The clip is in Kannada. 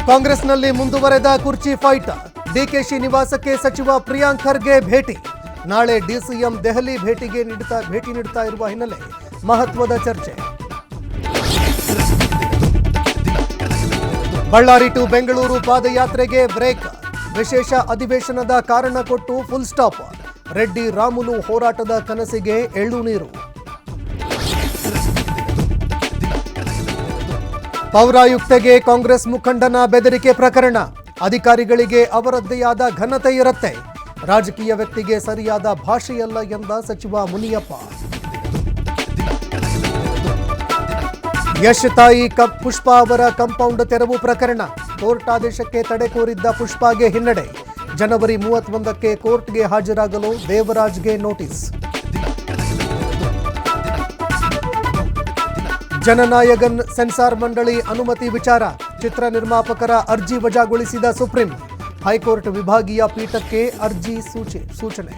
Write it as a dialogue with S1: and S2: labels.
S1: ಕಾಂಗ್ರೆಸ್ನಲ್ಲಿ ಮುಂದುವರೆದ ಕುರ್ಚಿ ಫೈಟ್. ಡಿಕೆಶಿ ನಿವಾಸಕ್ಕೆ ಸಚಿವ ಪ್ರಿಯಾಂಕ್ ಖರ್ಗೆ ಭೇಟಿ. ನಾಳೆ ಡಿಸಿಎಂ ದೆಹಲಿ ಭೇಟಿ ನೀಡುತ್ತಾ ಇರುವ ಹಿನ್ನೆಲೆ ಮಹತ್ವದ ಚರ್ಚೆ. ಬಳ್ಳಾರಿ ಟು ಬೆಂಗಳೂರು ಪಾದಯಾತ್ರೆಗೆ ಬ್ರೇಕ್. ವಿಶೇಷ ಅಧಿವೇಶನದ ಕಾರಣ ಕೊಟ್ಟು ಫುಲ್ ಸ್ಟಾಪ್. ರೆಡ್ಡಿ ರಾಮುಲು ಹೋರಾಟದ ಕನಸಿಗೆ ಎಳ್ಳು ನೀರು. ಪೌರಾಯುಕ್ತೆಗೆ ಕಾಂಗ್ರೆಸ್ ಮುಖಂಡನ ಬೆದರಿಕೆ ಪ್ರಕರಣ. ಅಧಿಕಾರಿಗಳಿಗೆ ಅವರದ್ದೇ ಆದ ಘನತೆ ಇರುತ್ತೆ. ರಾಜಕೀಯ ವ್ಯಕ್ತಿಗೆ ಸರಿಯಾದ ಭಾಷೆಯಲ್ಲ ಎಂದ ಸಚಿವ ಮುನಿಯಪ್ಪ. ಯಶ್ ತಾಯಿ ಪುಷ್ಪಾ ಅವರ ಕಾಂಪೌಂಡ್ ತೆರವು ಪ್ರಕರಣ. ಕೋರ್ಟ್ ಆದೇಶಕ್ಕೆ ತಡೆ ಕೋರಿದ್ದ ಪುಷ್ಪಾಗೆ ಹಿನ್ನಡೆ. ಜನವರಿ 31ಕ್ಕೆ ಕೋರ್ಟ್ಗೆ ಹಾಜರಾಗಲು ದೇವರಾಜ್ಗೆ ನೋಟಿಸ್. ಜನನಾಯಗನ್ ಸೆನ್ಸಾರ್ ಮಂಡಳಿ ಅನುಮತಿ ವಿಚಾರ. ಚಿತ್ರ ನಿರ್ಮಾಪಕರ ಅರ್ಜಿ ವಜಾಗೊಳಿಸಿದ ಸುಪ್ರೀಂ. ಹೈಕೋರ್ಟ್ ವಿಭಾಗೀಯ ಪೀಠಕ್ಕೆ ಅರ್ಜಿ ಸೂಚನೆ.